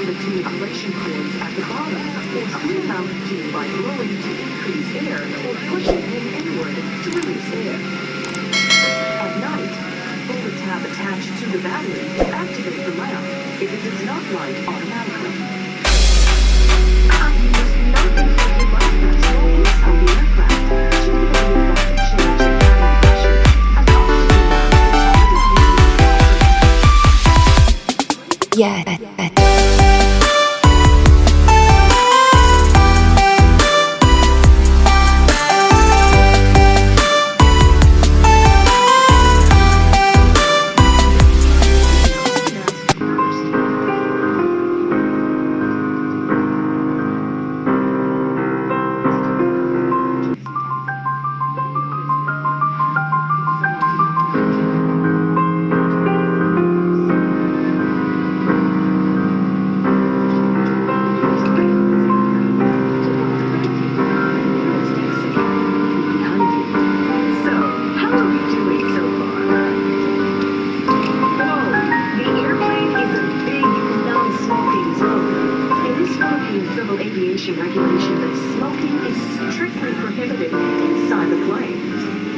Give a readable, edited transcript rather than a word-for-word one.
the two inflation cords at the bottom, or clear mount Q by blowing to increase air or pushing in inward to release air. At night, pull the tab attached to the battery to activate the lamp if it does not light automatically. Passengers do not inflate your life vest while inside the aircraft, particularly rapid change in cabin pressure, as oxygen masks Yeah. Civil aviation regulation that smoking is strictly prohibited inside the plane.